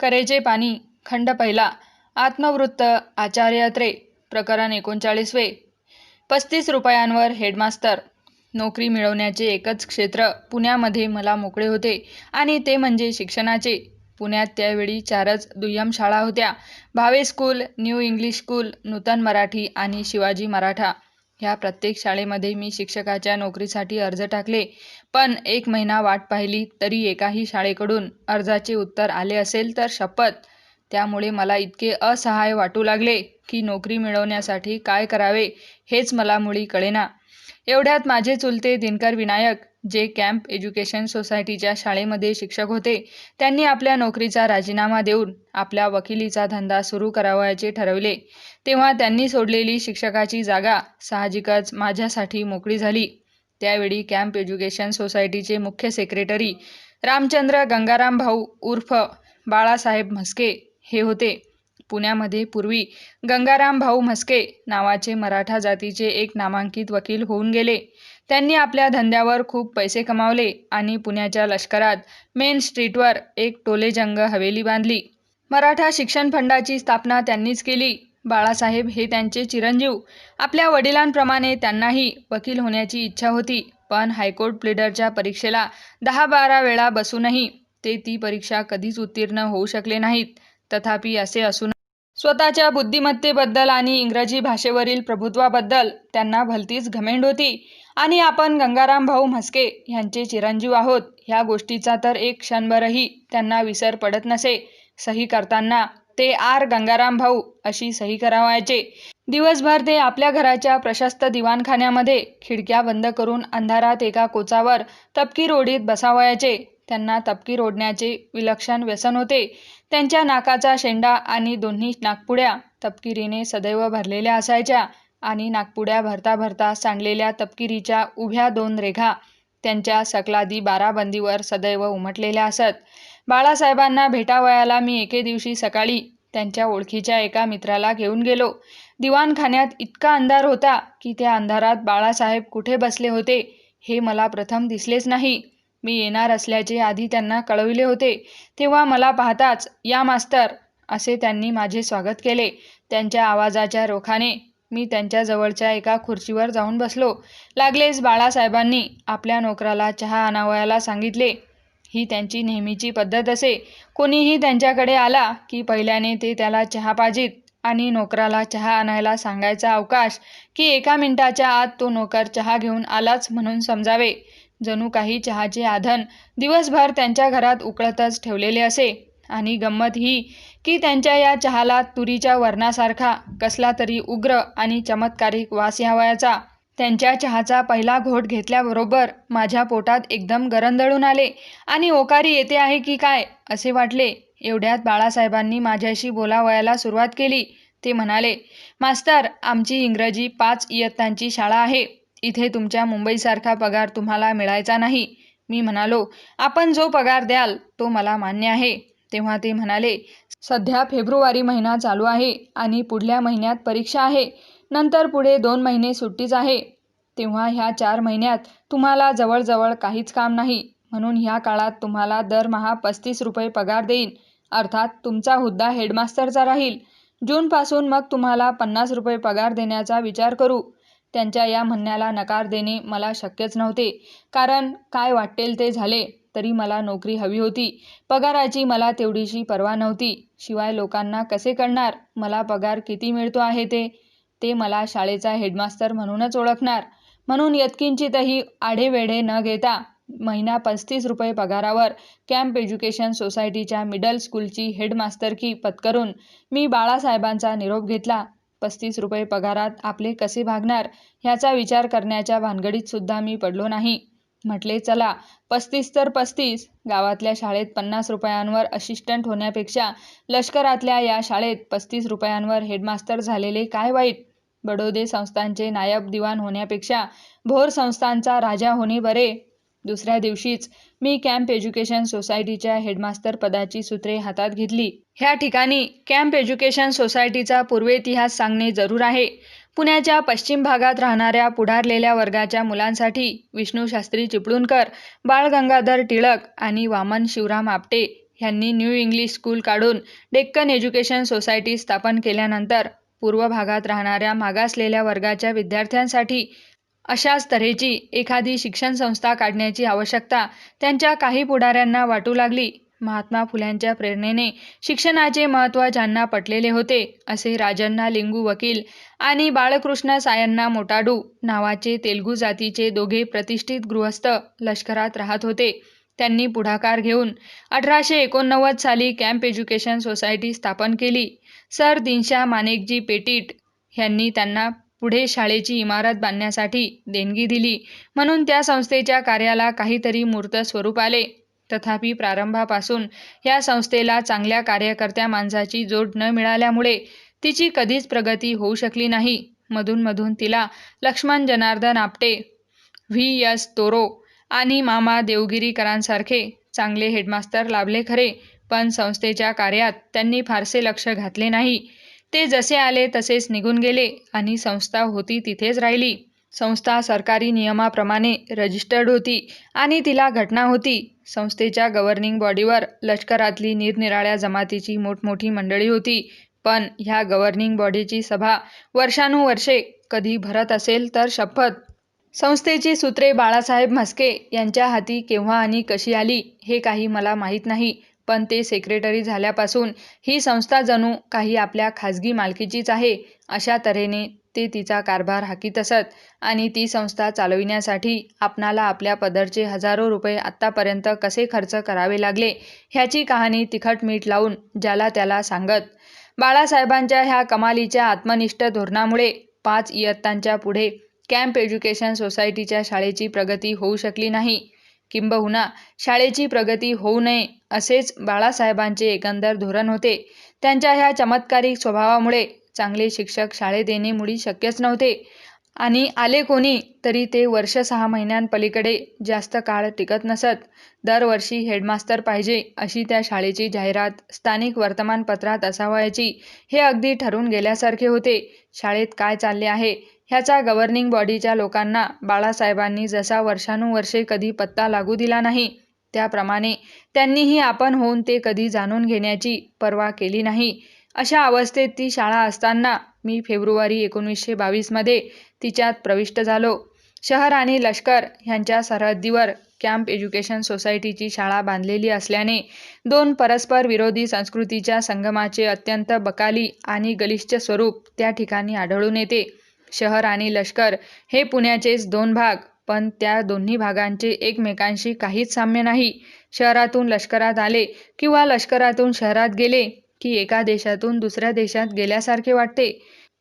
करेचे पाणी खंड पहिला आत्मवृत्त आचार्य अत्रे प्रकरण 39 35 रुपयांवर हेडमास्तर. नोकरी मिळवण्याचे एकच क्षेत्र पुण्यामध्ये मला मोकळे होते आणि ते म्हणजे शिक्षणाचे. पुण्यात त्यावेळी 4च दुय्यम शाळा होत्या. Bhave school, new English school, Nutan Marathi आणि शिवाजी मराठा. ह्या प्रत्येक शाळेमध्ये मी शिक्षकाच्या नोकरीसाठी अर्ज टाकले, पण 1 महिना वाट पाहिली तरी एकाही शाळेकडून अर्जाचे उत्तर आले असेल तर शपथ. त्यामुळे मला इतके असहाय वाटू लागले की नोकरी मिळवण्यासाठी काय करावे हेच मला मुळी कळेना. एवढ्यात माझे चुलते दिनकर विनायक, जे कॅम्प एज्युकेशन सोसायटीच्या शाळेमध्ये शिक्षक होते, त्यांनी आपल्या नोकरीचा राजीनामा देऊन आपल्या वकिलीचा धंदा सुरू करावयाचे ठरवले. तेव्हा त्यांनी सोडलेली शिक्षकाची जागा साहजिकच माझ्यासाठी मोकळी झाली. त्यावेळी कॅम्प एज्युकेशन सोसायटीचे मुख्य सेक्रेटरी रामचंद्र गंगाराम भाऊ उर्फ बाळासाहेब म्हस्के हे होते. पुण्यामध्ये पूर्वी गंगाराम भाऊ म्हस्के नावाचे मराठा जातीचे एक नामांकित वकील होऊन गेले. त्यांनी आपल्या धंद्यावर खूप पैसे कमावले आणि पुण्याच्या लष्करात मेन स्ट्रीटवर एक टोलेजंग हवेली बांधली. मराठा शिक्षण फंडाची स्थापना त्यांनीच केली. बाळासाहेब हे त्यांचे चिरंजीव. आपल्या वडिलांप्रमाणे त्यांनाही वकील होण्याची इच्छा होती, पण हायकोर्ट प्लीडरच्या परीक्षेला 10-12 वेळा बसूनही ते ती परीक्षा कधीच उत्तीर्ण होऊ शकले नाहीत. तथापि असे असून स्वतःच्या बुद्धिमत्तेबद्दल आणि इंग्रजी भाषेवरील प्रभुत्वाबद्दल त्यांना भलतीच घमेंड होती आणि आपण गंगाराम भाऊ म्हस्के ह्यांचे चिरंजीव आहोत ह्या गोष्टीचा तर एक क्षणभरही त्यांना विसर पडत नसे. सही करताना ते आर गंगाराम भाऊ अशी सही करावयाचे. दिवसभर ते आपल्या घराच्या प्रशस्त दिवाणखान्यामध्ये खिडक्या बंद करून अंधारात एका कोचावर तपकीर ओढीत बसावयाचे. त्यांना तपकीर ओढण्याचे विलक्षण व्यसन होते. त्यांच्या नाकाचा शेंडा आणि दोन्ही नाकपुड्या तपकिरीने सदैव भरलेल्या असायच्या आणि नाकपुड्या भरता भरता सांडलेल्या तपकिरीच्या उभ्या 2 रेघा त्यांच्या सकलादी बाराबंदीवर सदैव उमटलेल्या असत. बाळासाहेबांना भेटावयाला मी एके दिवशी सकाळी त्यांच्या ओळखीच्या एका मित्राला घेऊन गेलो. दिवाणखान्यात इतका अंधार होता की त्या अंधारात बाळासाहेब कुठे बसले होते हे मला प्रथम दिसलेच नाही. मी येणार असल्याचे आधी त्यांना कळविले होते. तेव्हा मला पाहताच "या मास्तर" असे त्यांनी माझे स्वागत केले. त्यांच्या आवाजाच्या रोखाने मी त्यांच्या जवळच्या एका खुर्चीवर जाऊन बसलो. लागलेच बाळासाहेबांनी आपल्या नोकराला चहा आणावयाला सांगितले. ही त्यांची नेहमीची पद्धत असे. कोणीही त्यांच्याकडे आला की पहिल्याने ते त्याला चहा पाजीत आणि नोकराला चहा आणायला सांगायचा अवकाश की 1 मिनिटाच्या आत तो नोकर चहा घेऊन आलाच म्हणून समजावे. जणू काही चहाचे आधण दिवसभर त्यांच्या घरात उकळतच ठेवलेले असे. आणि गंमत ही की त्यांच्या या चहाला तुरीच्या वरणासारखा कसला तरी उग्र आणि चमत्कारिक वास यावयाचा. त्यांच्या चहाचा पहिला घोट घेतल्याबरोबर माझ्या पोटात एकदम गरंदळून आले आणि ओकारी येते आहे की काय असे वाटले. एवढ्यात बाळासाहेबांनी माझ्याशी बोलावयाला सुरुवात केली. ते म्हणाले, "मास्तर, आमची इंग्रजी 5 इयत्तांची शाळा आहे. इथे तुमच्या मुंबईसारखा पगार तुम्हाला मिळायचा नाही." मी म्हणालो, "आपण जो पगार द्याल तो मला मान्य आहे." तेव्हा ते म्हणाले, "सध्या फेब्रुवारी महिना चालू आहे आणि पुढल्या महिन्यात परीक्षा आहे. नंतर पुढे 2 महिने सुट्टीच आहे. तेव्हा ह्या 4 महिन्यात तुम्हाला जवळजवळ काहीच काम नाही. म्हणून ह्या काळात तुम्हाला दरमहा 35 रुपये पगार देईन. अर्थात तुमचा हुद्दा हेडमास्टरचा राहील. जूनपासून मग तुम्हाला 50 रुपये पगार देण्याचा विचार करू." त्यांच्या या म्हणण्याला नकार देणे मला शक्यच नव्हते. कारण काय वाटेल ते झाले तरी मला नोकरी हवी होती. पगाराची मला तेवढीशी पर्वा नव्हती. शिवाय लोकांना कसे कळणार मला पगार किती मिळतो आहे ते? ते मला शाळेचा हेडमास्तर म्हणूनच ओळखणार. म्हणून यत्किंचितही आढेवेढे न घेता महिना 35 रुपये पगारावर कॅम्प एज्युकेशन सोसायटीच्या मिडल स्कूलची हेडमास्टरकी पत्करून मी बाळासाहेबांचा निरोप घेतला. 35 रुपये पगारात आपले कसे भागणार ह्याचा विचार करण्याच्या भानगडीत सुद्धा मी पडलो नाही. म्हटले, "चला, 35 तर 35. गावातल्या शाळेत 50 रुपयांवर असिस्टंट होण्यापेक्षा लष्करातल्या या शाळेत 35 रुपयांवर हेडमास्तर झालेले काय वाईट? बडोदे संस्थानचे नायब दिवाण होण्यापेक्षा भोर संस्थानचा राजा होणे बरे." दुसऱ्या दिवशीच मी कॅम्प एज्युकेशन सोसायटीच्या हेडमास्तर पदाची सूत्रे हातात घेतली. ह्या ठिकाणी कॅम्प एज्युकेशन सोसायटीचा पूर्वेतिहास सांगणे जरूर आहे. पुण्याच्या पश्चिम भागात राहणाऱ्या पुढारलेल्या वर्गाच्या मुलांसाठी विष्णू शास्त्री चिपळूणकर, बाळ गंगाधर टिळक आणि वामन शिवराम आपटे यांनी न्यू इंग्लिश स्कूल काढून डेक्कन एज्युकेशन सोसायटी स्थापन केल्यानंतर पूर्व भागात राहणाऱ्या मागासलेल्या वर्गाच्या विद्यार्थ्यांसाठी अशाच तऱ्हेची एखादी शिक्षण संस्था काढण्याची आवश्यकता त्यांच्या काही पुढाऱ्यांना वाटू लागली. महात्मा फुल्यांच्या प्रेरणेने शिक्षणाचे महत्त्व ज्यांना पटलेले होते असे राजण्णा लिंगू वकील आणि बाळकृष्ण सायण्णा मोटाडू नावाचे तेलुगू जातीचे दोघे प्रतिष्ठित गृहस्थ लष्करात राहत होते. त्यांनी पुढाकार घेऊन 1889 साली कॅम्प एज्युकेशन सोसायटी स्थापन केली. सर दिनशा मानेकजी पेटीट यांनी त्यांना पुढे शाळेची इमारत बांधण्यासाठी देणगी दिली, म्हणून त्या संस्थेच्या कार्याला काहीतरी मूर्त स्वरूप आले. तथापि प्रारंभापासून या संस्थेला चांगल्या कार्यकर्त्या माणसाची जोड न मिळाल्यामुळे तिची कधीच प्रगती होऊ शकली नाही. मधून तिला लक्ष्मण जनार्दन आपटे, व्ही. एस. तोरो आणि मामा देवगिरीकरांसारखे चांगले हेडमास्तर लाभले खरे, पण संस्थेच्या कार्यात त्यांनी फारसे लक्ष घातले नाही. ते जसे आले तसेच निघून गेले आणि संस्था होती तिथेच राहिली. संस्था सरकारी नियमाप्रमाणे रजिस्टर्ड होती आणि तिला घटना होती. संस्थेच्या गव्हर्निंग बॉडीवर लष्करातली निरनिराळ्या जमातीची मोठमोठी मंडळी होती, पण ह्या गव्हर्निंग बॉडीची सभा वर्षानुवर्षे कधी भरत असेल तर शपथ. संस्थेची सूत्रे बाळासाहेब म्हस्के यांच्या हाती केव्हा आणि कशी आली हे काही मला माहीत नाही, पण ते सेक्रेटरी झाल्यापासून ही संस्था जणू काही आपल्या खाजगी मालकीचीच आहे अशा तऱ्हेने ते तिचा कारभार हाकीत असत आणि ती संस्था चालविण्यासाठी आपणाला आपल्या पदरचे हजारो रुपये आत्तापर्यंत कसे खर्च करावे लागले ह्याची कहाणी तिखट मीठ लावून ज्याला त्याला सांगत. बाळासाहेबांच्या ह्या कमालीच्या आत्मनिष्ठ धोरणामुळे 5 इयत्तांच्या पुढे कॅम्प एज्युकेशन सोसायटीच्या शाळेची प्रगती होऊ शकली नाही. किंबहुना शाळेची प्रगती होऊ नये असेच बाळासाहेबांचे एकंदर धोरण होते. त्यांच्या ह्या चमत्कारिक स्वभावामुळे चांगले शिक्षक शाळेत येणे मुळी शक्यच नव्हते आणि आले कोणी तरी ते वर्ष 6 महिन्यांपलीकडे जास्त काळ टिकत नसत. दरवर्षी हेडमास्तर पाहिजे अशी त्या शाळेची जाहिरात स्थानिक वर्तमानपत्रात असावयाची हे अगदी ठरून गेल्यासारखे होते. शाळेत काय चालले आहे ह्याचा गव्हर्निंग बॉडीच्या लोकांना बाळासाहेबांनी जसा वर्षानुवर्षे कधी पत्ता लागू दिला नाही, त्याप्रमाणे त्यांनीही आपण होऊन ते कधी जाणून घेण्याची पर्वा केली नाही. अशा अवस्थेत ती शाळा असताना मी फेब्रुवारी 1922 मध्ये तिच्यात प्रविष्ट झालो. शहर आणि लष्कर ह्यांच्या सरहद्दीवर कॅम्प एज्युकेशन सोसायटीची शाळा बांधलेली असल्याने 2 परस्पर विरोधी संस्कृतीच्या संगमाचे अत्यंत बकाली आणि गलिच्छ स्वरूप त्या ठिकाणी आढळून येते. शहर आणि लष्कर हे पुण्याचेच 2 भाग, पण त्या दोन्ही भागांचे एकमेकांशी काहीच साम्य नाही. शहरातून लष्करात आले किंवा लष्करातून शहरात गेले की एका देशातून दुसऱ्या देशात गेल्यासारखे वाटते.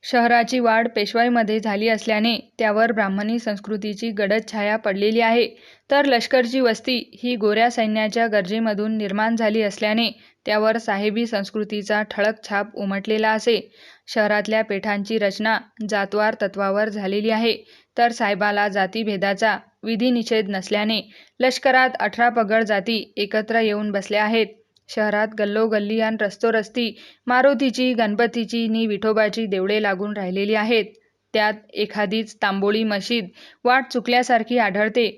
शहराची वाढ पेशवाईमध्ये झाली असल्याने त्यावर ब्राह्मणी संस्कृतीची गडद छाया पडलेली आहे, तर लष्करची वस्ती ही गोऱ्या सैन्याच्या गरजेमधून निर्माण झाली असल्याने त्यावर साहेबी संस्कृतीचा ठळक छाप उमटलेला असे. शहरातल्या पेठांची रचना जातवार तत्वावर झालेली आहे, तर साहेबाला जातीभेदाचा विधिनिषेध नसल्याने लष्करात 18 पगड जाती एकत्र येऊन बसल्या आहेत. शहरात गल्लोगल्ली आणि रस्तोरस्ती मारुतीची, गणपतीची नि विठोबाची देवळे लागून राहिलेली आहेत. त्यात एखादीच तांबोळी मशीद वाट चुकल्यासारखी आढळते,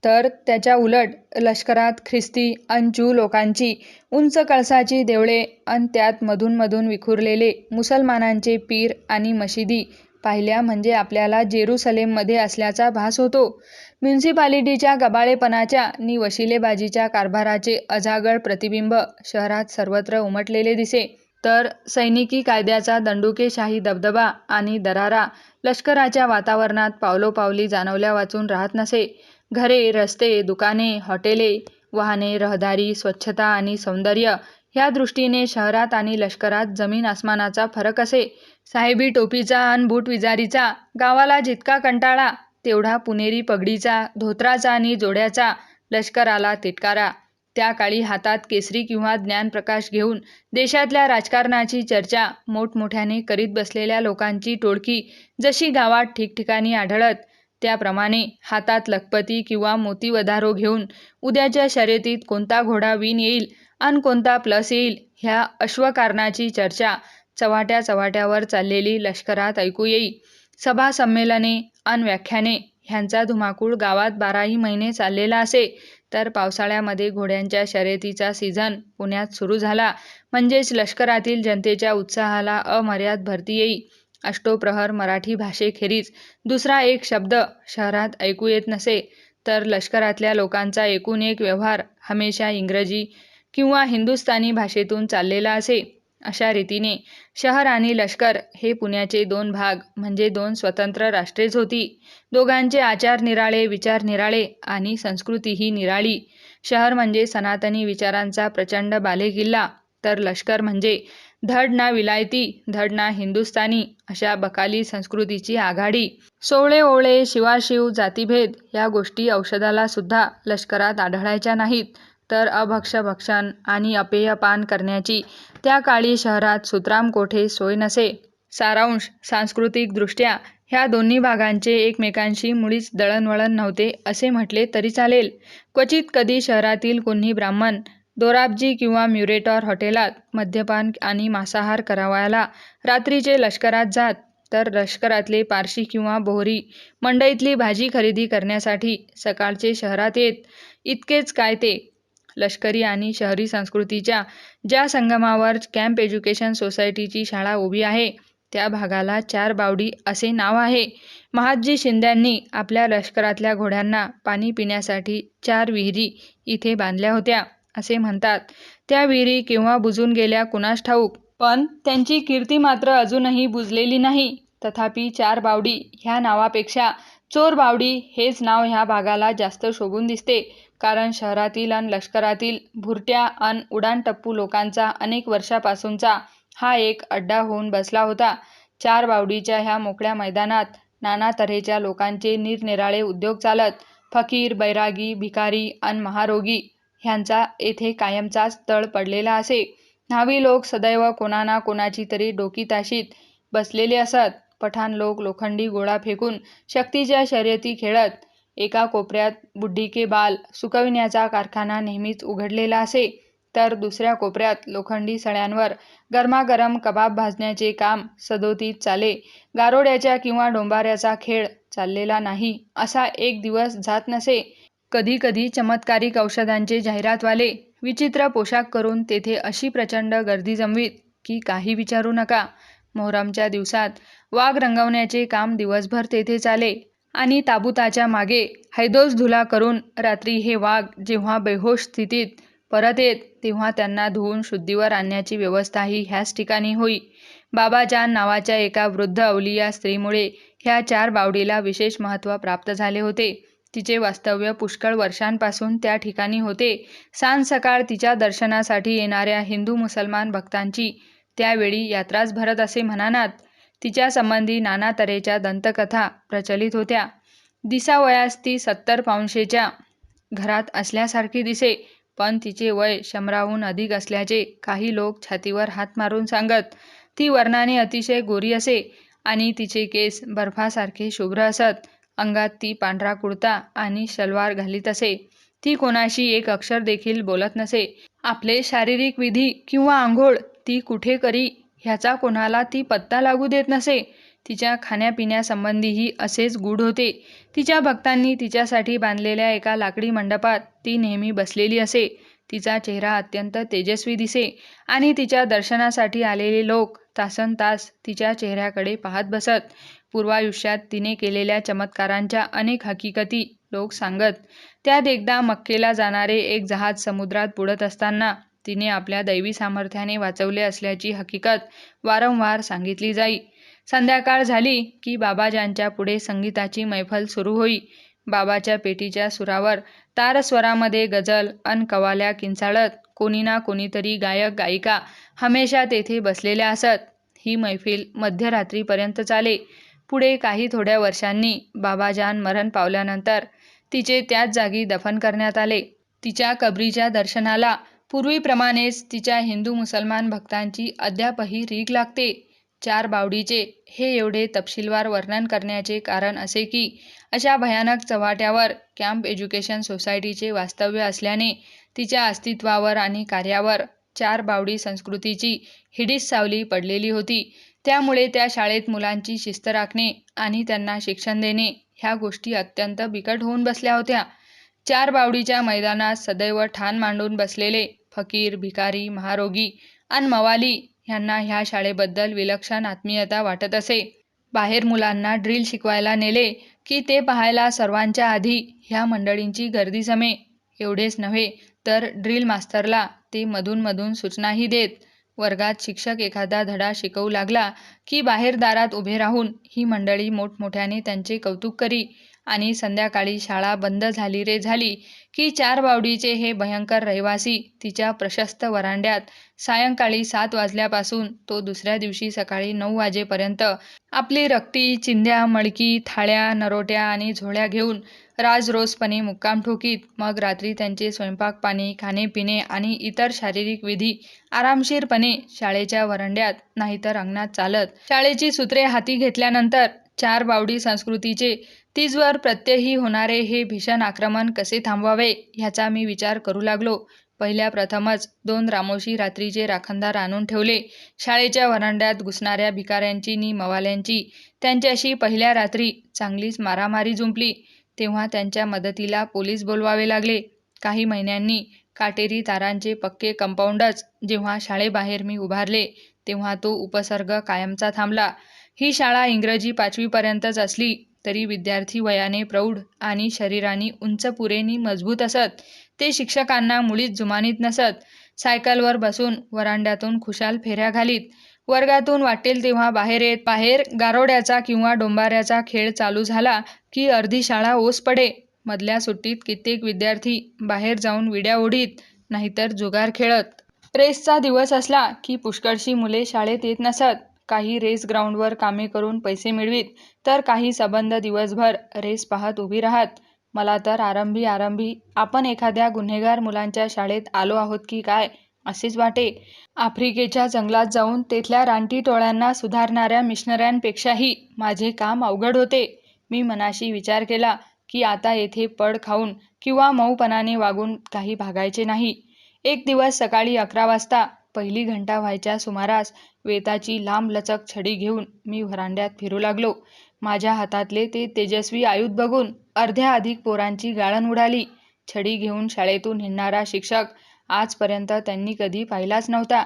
तर त्याच्या उलट लष्करात ख्रिस्ती अन ज्यू लोकांची उंच कळसाची देवळे अन त्यात मधून विखुरलेले मुसलमानांचे पीर आणि मशिदी पाहिल्या म्हणजे आपल्याला जेरुसलेममध्ये असल्याचा भास होतो. म्युनिसिपालिटीच्या गबाळेपणाच्या नि वशिलेबाजीच्या कारभाराचे अजागळ प्रतिबिंब शहरात सर्वत्र उमटलेले दिसे, तर सैनिकी कायद्याचा दंडुकेशाही दबदबा आणि दरारा लष्कराच्या वातावरणात पावलोपावली जाणवल्या वाचून राहत नसे. घरे, रस्ते, दुकाने, हॉटेले, वाहने, रहदारी, स्वच्छता आणि सौंदर्य ह्या दृष्टीने शहरात आणि लष्करात जमीन आसमानाचा फरक असे. साहेबी टोपीचा अन बूटविजारीचा गावाला जितका कंटाळा, तेवढा पुणेरी पगडीचा, धोत्राचा आणि जोड्याचा लष्कराला तिटकारा. त्या काळी हातात केसरी किंवा ज्ञानप्रकाश घेऊन देशातल्या राजकारणाची चर्चा मोठमोठ्याने करीत बसलेल्या लोकांची टोळकी जशी गावात ठिकठिकाणी आढळत, त्याप्रमाणे हातात लखपती किंवा मोतीवधारो घेऊन उद्याच्या शर्यतीत कोणता घोडा विन येईल अन कोणता प्लस येईल ह्या अश्वकारणाची चर्चा चव्हाट्यावर चाललेली लष्करात ऐकू येई. सभा, संमेलने अन व्याख्याने ह्यांचा धुमाकूळ गावात 12ही महिने चाललेला असे, तर पावसाळ्यामध्ये घोड्यांच्या शर्यतीचा सीझन पुण्यात सुरू झाला म्हणजेच लष्करातील जनतेच्या उत्साहाला अमर्याद भरती येई. अष्टोप्रहर मराठी भाषेखेरीज दुसरा एक शब्द शहरात ऐकू येत नसे, तर लष्करातल्या लोकांचा एकूण एक व्यवहार हमेशा इंग्रजी किंवा हिंदुस्थानी भाषेतून चाललेला असे. अशा रीतीने शहर आणि लष्कर हे पुण्याचे दोन भाग म्हणजे दोन स्वतंत्र राष्ट्रेच होती. दोघांचे आचार निराळे, विचार निराळे आणि संस्कृतीही निराळी. शहर म्हणजे सनातनी विचारांचा प्रचंड बालेकिल्ला, तर लष्कर म्हणजे धड ना विलायती, धड ना हिंदुस्थानी अशा बकाली संस्कृतीची आघाडी. सोवळे ओवळे, शिवाशिव, जातीभेद या गोष्टी औषधाला सुद्धा लष्करात आढळायच्या नाहीत. तर अभक्ष्य-भक्षण आणि अपेयपान करण्याची त्या काळी शहरात सुतराम कोठे सोय नसे. सारांश सांस्कृतिकदृष्ट्या ह्या दोन्ही भागांचे एकमेकांशी मुळीच दळणवळण नव्हते असे म्हटले तरी चालेल. क्वचित कधी शहरातील कोणी ब्राह्मण दोराबजी किंवा म्युरेटॉर हॉटेलात मद्यपान आणि मांसाहार करावयाला रात्रीचे लष्करात जात, तर लष्करातले पारशी किंवा बोहरी मंडईतली भाजी खरेदी करण्यासाठी सकाळचे शहरात येत. इतकेच काय ते लष्करी आणि शहरी संस्कृतीच्या ज्या संगमावर कॅम्प एज्युकेशन सोसायटीची शाळा उभी आहे त्या भागाला चार बावडी असे नाव आहे. महादजी शिंद्यांनी आपल्या लष्करातल्या घोड्यांना पाणी पिण्यासाठी 4 विहिरी इथे बांधल्या होत्या असे म्हणतात. त्या विहिरी केव्हा बुजून गेल्या कुणास ठाऊक, पण त्यांची कीर्ती मात्र अजूनही बुजलेली नाही. तथापि 4 बावडी ह्या नावापेक्षा चोर बावडी हेच नाव ह्या भागाला जास्त शोभून दिसते, कारण शहरातील अन लष्करातील भुरट्या अन उडाणटप्पू लोकांचा अनेक वर्षापासूनचा हा एक अड्डा होऊन बसला होता. 4 बावडीच्या ह्या मोकळ्या मैदानात नाना तऱ्हेच्या लोकांचे निरनिराळे उद्योग चालत. फकीर, बैरागी, भिकारी अन महारोगी ह्यांचा येथे कायमचाच तळ पडलेला असे. न्हावी लोक सदैव कोणा ना कोणाची तरी डोकी-ताशीत बसलेले असत. पठाण लोक लोखंडी गोळा फेकून शक्तीच्या शर्यती खेळत. एका कोपऱ्यात बुड्ढी के बाल सुकविण्याचा कारखाना नेहमीच उघडलेला असे, तर दुसऱ्या कोपऱ्यात लोखंडी सळ्यांवर गरमागरम कबाब भाजण्याचे काम सदोतीत चाले. गारोड्याच्या किंवा डोंबाऱ्याचा खेळ चाललेला नाही असा एक दिवस जात नसे. कधी कधी चमत्कारिक औषधांचे जाहिरातवाले विचित्र पोशाख करून तेथे अशी प्रचंड गर्दी जमवीत की काही विचारू नका. मोहरमच्या दिवसात वाघ रंगवण्याचे काम दिवसभर तेथे चाले आणि ताबुताच्या मागे हैदोस धुला करून रात्री हे वाघ जेव्हा बेहोश स्थितीत परत येत तेव्हा त्यांना धुवून शुद्धीवर आणण्याची व्यवस्थाही ह्याच ठिकाणी होई. बाबाजान नावाच्या एका वृद्ध अवलिया स्त्रीमुळे ह्या 4 बावडीला विशेष महत्त्व प्राप्त झाले होते. तिचे वास्तव्य पुष्कळ वर्षांपासून त्या ठिकाणी होते. सांज सकाळ तिच्या दर्शनासाठी येणाऱ्या हिंदू मुसलमान भक्तांची त्यावेळी यात्राच भरत असे म्हणानात. तिच्या संबंधी नाना तऱ्हेच्या दंतकथा प्रचलित होत्या. दिसावयास ती 70 पाऊंशेच्या घरात असल्यासारखी दिसे, पण तिचे वय 100हून अधिक असल्याचे काही लोक छातीवर हात मारून सांगत. ती वर्णाने अतिशय गोरी असे आणि तिचे केस बर्फासारखे शुभ्र असत. अंगात ती पांढरा कुर्ता आणि शलवार घालीत असे. ती कोणाशी एक अक्षर देखील बोलत नसे. आपले शारीरिक विधी किंवा आंघोळ ती कुठे करी ह्याचा कोणाला ती पत्ता लागू देत नसे. तिच्या खाण्यापिण्यासंबंधीही असेच गूढ होते. तिच्या भक्तांनी तिच्यासाठी बांधलेल्या एका लाकडी मंडपात ती नेहमी बसलेली असे. तिचा चेहरा अत्यंत तेजस्वी दिसे आणि तिच्या दर्शनासाठी आलेले लोक तासनतास तिच्या चेहऱ्याकडे पाहत बसत. पूर्वायुष्यात तिने केलेल्या चमत्कारांच्या अनेक हकीकती लोक सांगत. त्यात एकदा मक्केला जाणारे एक जहाज समुद्रात बुडत असताना तिने आपल्या दैवी सामर्थ्याने वाचवले असल्याची हकीकत वारंवार सांगितली जाई. संध्याकाळ झाली की बाबाजांच्या पुढे संगीताची मैफल सुरू होई. बाबाच्या पेटीच्या सुरावर तारस्वरामध्ये गझल अन कवाल्या किंचाळत कोणी ना कोणीतरी गायक गायिका हमेशा तेथे बसलेल्या असत. ही मैफिल मध्यरात्रीपर्यंत चाले. पुढे काही थोड्या वर्षांनी बाबाजान मरण पावल्यानंतर तिचे त्याच जागी दफन करण्यात आले. तिच्या कबरीच्या दर्शनाला पूर्वीप्रमाणेच तिच्या हिंदू मुसलमान भक्तांची अद्यापही रीघ लागते. 4 बावडीचे हे एवढे तपशीलवार वर्णन करण्याचे कारण असे की अशा भयानक चव्हाट्यावर कॅम्प एज्युकेशन सोसायटीचे वास्तव्य असल्याने तिच्या अस्तित्वावर आणि कार्यावर 4 बावडी संस्कृतीची हिडीस सावली पडलेली होती. त्यामुळे त्या शाळेत मुलांची शिस्त राखणे आणि त्यांना शिक्षण देणे ह्या गोष्टी अत्यंत बिकट होऊन बसल्या होत्या. चार बावडीच्या मैदानात सदैव ठाण मांडून बसलेले फकीर, भिकारी, महारोगी आणि मवाली ह्यांना ह्या शाळेबद्दल विलक्षण आत्मीयता वाटत असे. बाहेर मुलांना ड्रिल शिकवायला नेले की ते पाहायला सर्वांच्या आधी ह्या मंडळींची गर्दी जमे. एवढेच नव्हे तर ड्रिल मास्तरला ते मधून सूचनाही देत. वर्गात शिक्षक एखादा धडा शिकवू लागला की बाहेर दारात उभे राहून ही मंडळी मोठमोठ्याने त्यांचे कौतुक करी. आणि संध्याकाळी शाळा बंद झाली रे झाली की चार बावडीचे हे भयंकर रहिवासी तिच्या प्रशस्त वरांड्यात सायंकाळी 7 वाजल्यापासून तो दुसऱ्या दिवशी सकाळी 9 वाजेपर्यंत आपली रक्ती, चिंध्या, मळकी, थाळ्या, नरोट्या आणि झोळ्या घेऊन राजरोसपणे मुक्काम ठोकीत. मग रात्री त्यांचे स्वयंपाक-पाणी, खाणे-पिणे आणि इतर शारीरिक विधी आरामशीरपणे शाळेच्या वरांड्यात नाहीतर अंगणात चालत. शाळेची सूत्रे हाती घेतल्यानंतर चार बावडी संस्कृतीचे तिजवर प्रत्ययी होणारे हे भीषण आक्रमण कसे थांबवावे ह्याचा मी विचार करू लागलो. पहिल्या प्रथमच 2 रामोशी रात्रीचे राखणदार आणून ठेवले. शाळेच्या वरांड्यात घुसणाऱ्या भिकाऱ्यांची नि मवाल्यांची त्यांच्याशी पहिल्या रात्री चांगलीच मारामारी जुंपली. तेव्हा त्यांच्या मदतीला पोलीस बोलवावे लागले. काही महिन्यांनी काटेरी तारांचे पक्के कंपाऊंडच जेव्हा शाळेबाहेर मी उभारले तेव्हा तो उपसर्ग कायमचा थांबला. ही शाळा इंग्रजी 5वी पर्यंतच असली तरी विद्यार्थी वयाने प्रौढ आणि शरीराने उंच पुरेनी मजबूत असत. ते शिक्षकांना मुळीच जुमानीत नसत. सायकलवर बसून वरांड्यातून खुशाल फेऱ्या घालीत. वर्गातून वाटेल तेव्हा बाहेर येत. बाहेर गारोड्याचा किंवा डोंबाऱ्याचा खेळ चालू झाला की अर्धी शाळा ओस पडे. मधल्या सुट्टीत कित्येक विद्यार्थी बाहेर जाऊन विड्या ओढीत नाहीतर जुगार खेळत. रेसचा दिवस असला की पुष्कळशी मुले शाळेत येत नसत. काही रेस ग्राउंडवर कामे करून पैसे मिळवीत तर काही सबंध दिवसभर रेस पाहत उभी राहत. मला तर आरंभी आपण एखाद्या गुन्हेगार मुलांच्या शाळेत आलो आहोत की काय असेच वाटे. आफ्रिकेच्या जंगलात जाऊन तेथल्या रानटी टोळ्यांना सुधारणाऱ्या मिशनऱ्यांपेक्षाही माझे काम अवघड होते. मी मनाशी विचार केला की आता येथे पड खाऊन किंवा मऊपणाने वागून काही भागायचे नाही. एक दिवस सकाळी 11 वाजता पहिली घंटा व्हायच्या सुमारास वेताची लांबलचक छडी घेऊन मी व्हरांड्यात फिरू लागलो. माझ्या हातातले ते तेजस्वी आयुध बघून अर्ध्या अधिक पोरांची गाळण उडाली. छडी घेऊन शाळेतून हिंडणारा शिक्षक आजपर्यंत त्यांनी कधी पाहिलाच नव्हता.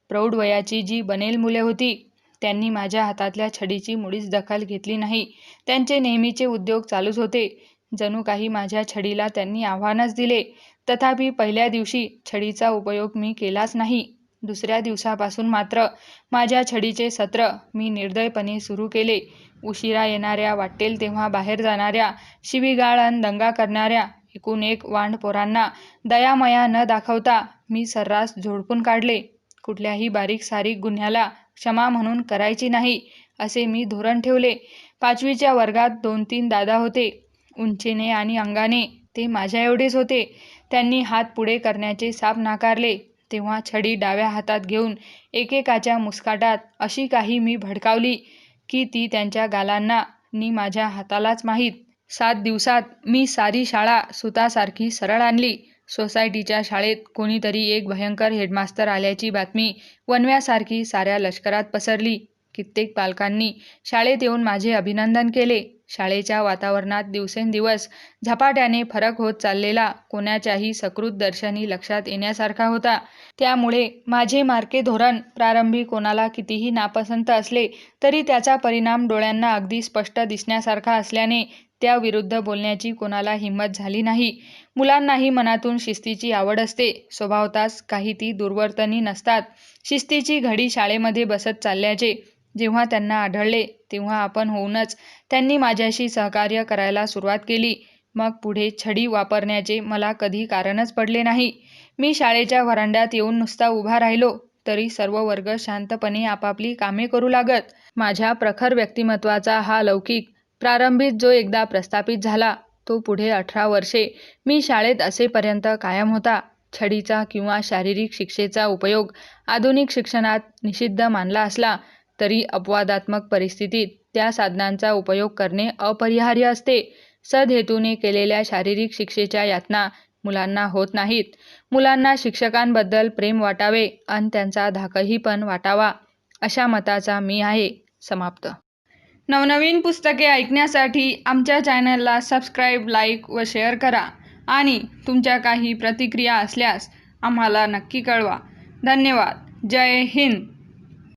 प्रौढ वयाची जी बनेल मुले होती त्यांनी माझ्या हातातल्या छडीची मुळीच दखल घेतली नाही. त्यांचे नेहमीचे उद्योग चालूच होते. जणू काही माझ्या छडीला त्यांनी आव्हानच दिले. तथापि पहिल्या दिवशी छडीचा उपयोग मी केलाच नाही. दुसऱ्या दिवसापासून मात्र माझ्या छडीचे सत्र मी निर्दयपणे सुरू केले. उशिरा येणाऱ्या, वाटेल तेव्हा बाहेर जाणाऱ्या, शिवीगाळ अन दंगा करणाऱ्या एकूण एक वांड पोरांना दयामया न दाखवता मी सर्रास झोडपून काढले. कुठल्याही बारीक सारीक गुन्ह्याला क्षमा म्हणून करायची नाही असे मी धोरण ठेवले. 5वीच्या वर्गात 2-3 दादा होते. उंचीने आणि अंगाने ते माझ्या एवढेच होते. त्यांनी हात पुढे करण्याचे साप नाकारले तेव्हा छडी डाव्या हातात घेऊन एकेकाच्या मुस्काटात अशी काही मी भडकावली की ती त्यांच्या गालांना नि माझ्या हातालाच माहीत. 7 दिवसात मी सारी शाळा सुतासारखी सरळ आणली. सोसायटीच्या शाळेत कोणीतरी एक भयंकर हेडमास्तर आल्याची बातमी वणव्यासारखी साऱ्या लष्करात पसरली. कित्येक पालकांनी शाळेत येऊन माझे अभिनंदन केले. शाळेच्या वातावरणात दिवसेंदिवस झपाट्याने फरक होत चाललेला कोणाच्याही सकृत दर्शनी लक्षात येण्यासारखा होता. त्यामुळे माझे मार्के धोरण प्रारंभी कोणाला कितीही नापसंत असले तरी त्याचा परिणाम डोळ्यांना अगदी स्पष्ट दिसण्यासारखा असल्याने त्याविरुद्ध बोलण्याची कोणाला हिंमत झाली नाही. मुलांनाही मनातून शिस्तीची आवड असते. स्वभावतःच काही ती दुर्वर्तनी नसतात. शिस्तीची घडी शाळेमध्ये बसत चालल्याचे जेव्हा त्यांना आढळले तेव्हा आपण होऊनच त्यांनी माझ्याशी सहकार्य करायला सुरुवात केली. मग पुढे छडी वापरण्याचे मला कधी कारणच पडले नाही. मी शाळेच्या व्हरांड्यात येऊन नुसता उभा राहिलो तरी सर्व वर्ग शांतपणे आपापली कामे करू लागत. माझ्या प्रखर व्यक्तिमत्वाचा हा लौकिक प्रारंभीच जो एकदा प्रस्थापित झाला तो पुढे 18 वर्षे मी शाळेत असेपर्यंत कायम होता. छडीचा किंवा शारीरिक शिक्षेचा उपयोग आधुनिक शिक्षणात निषिद्ध मानला असला तरी अपवादात्मक परिस्थितीत त्या साधनांचा उपयोग करणे अपरिहार्य असते. सदहेतूने केलेल्या शारीरिक शिक्षेच्या यातना मुलांना होत नाहीत. मुलांना शिक्षकांबद्दल प्रेम वाटावे अन त्यांचा धाकही पण वाटावा अशा मताचा मी आहे. समाप्त. नवनवीन पुस्तके ऐकण्यासाठी आमच्या चॅनलला सबस्क्राईब, लाईक व शेअर करा. आणि तुमच्या काही प्रतिक्रिया असल्यास आम्हाला नक्की कळवा. धन्यवाद. जय हिंद.